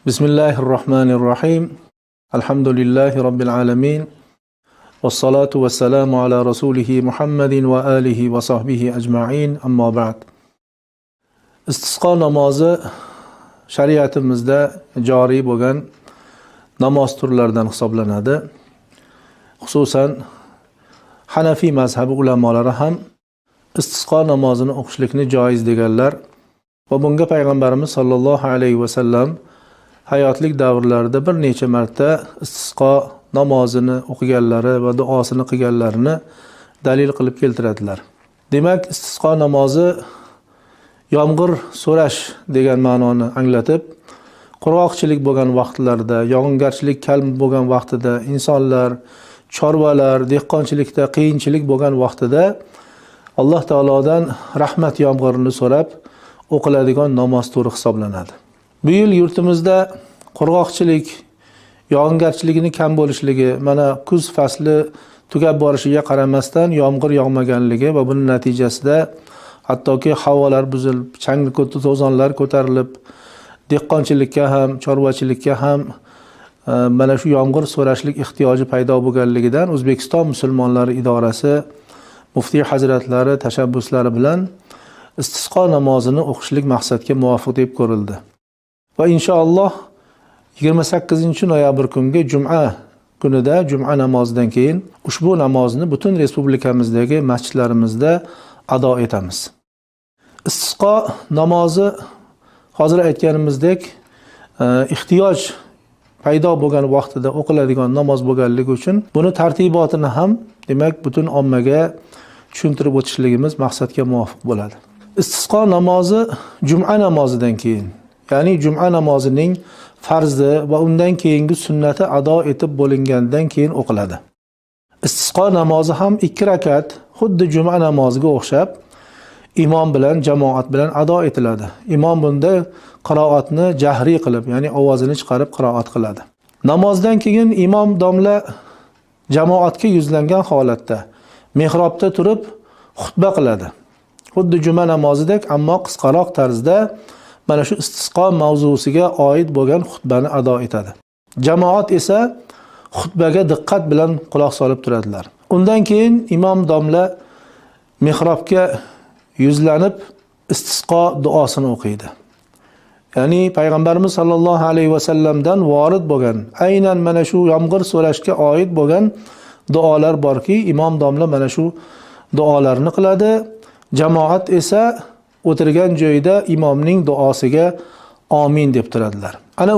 Bismillahirrahmanirrahim. Alhamdulillahi Rabbil alamin. Wassalatu wassalamu ala rasulihi Muhammadin va alihi va sahbihi ajma'in. Amma ba'd. Istisqo namozi shariatimizda joriy bo'lgan namoz turlaridan hisoblanadi. Xususan Hanafi mazhabi ulamolari ham istisqo namozini o'qishlikni joiz deganlar va bunga payg'ambarimiz sollallohu alayhi va sallam hayotlik davrlarida bir necha marta istisqo namozini o'qiganlari va duosini qilganlarini dalil qilib keltiradilar. Demak, istisqo namozi yomg'ir so'rash degan ma'noni anglatib, qurg'oqchilik bo'lgan vaqtlarda, yog'ingarchilik kam bo'lgan vaqtida, insonlar, chorvalar, dehqonchilikda qiyinchilik bo'lgan vaqtida Alloh taolodan rahmat yomg'irini so'rab o'qiladigan namoz turi hisoblanadi. Bu yil yurtimizda qurg'oqchilik, yog'ingarchilikning kam bo'lishligi, mana kuz fasli tugab borishiga qaramasdan yomg'ir yog'maganligi va buning natijasida hattoki havolar buzilib, changli to'zonlar ko'tarilib, dehqonchilikka ham, chorvachilikka ham mana shu yomg'ir so'rashlik ehtiyoji paydo bo'lganligidan O'zbekiston musulmonlari idorasi muftiy hazratlari tashabbuslari bilan istisqo namozini o'qishlik maqsadga muvofiq deb ko'rildi. Va inshaalloh 28-noyabr kungi juma kunida, juma namozidan keyin ushbu namozni butun respublikamizdagi masjidlarimizda ado etamiz. Istisqo namozi hozir aytganimizdek ehtiyoj paydo bo'lgan vaqtida o'qiladigan namoz bo'lganligi uchun buni tartibotini ham demak butun ommaga tushuntirib o'tishligimiz maqsadga muvofiq bo'ladi. Istisqo namozi juma namozidan keyin, ya'ni juma namozining farzi va undan keyingi sunnati ado etib bo'lingandan keyin o'qiladi. Istisqo namozi ham 2 rakat xuddi juma namoziga o'xshab imom bilan, jamoat bilan ado etiladi. Imom bunda qiroatni jahriy qilib, ya'ni ovozini chiqarib qiroat qiladi. Namozdan keyin imom domla jamoatga yuzlangan holatda mihrobda turib xutba qiladi. Xuddi juma namozidek, ammo qisqaroq tarzda mana shu istisqo mavzusiga oid bo'lgan xutbani ado etadi. Jamoat esa xutbaga diqqat bilan quloq solib turadilar. Undan keyin imom domla mihrobga yuzlanib istisqo duosini o'qiydi. Ya'ni payg'ambarimiz sollallohu alayhi va sallamdan vorid bo'lgan, aynan mana shu yomg'ir so'rashga oid bo'lgan duolar borki, imom domla mana shu duolarni qiladi. Jamoat esa o'tirgan joyida imomning duosiga amin deb turadilar. Ana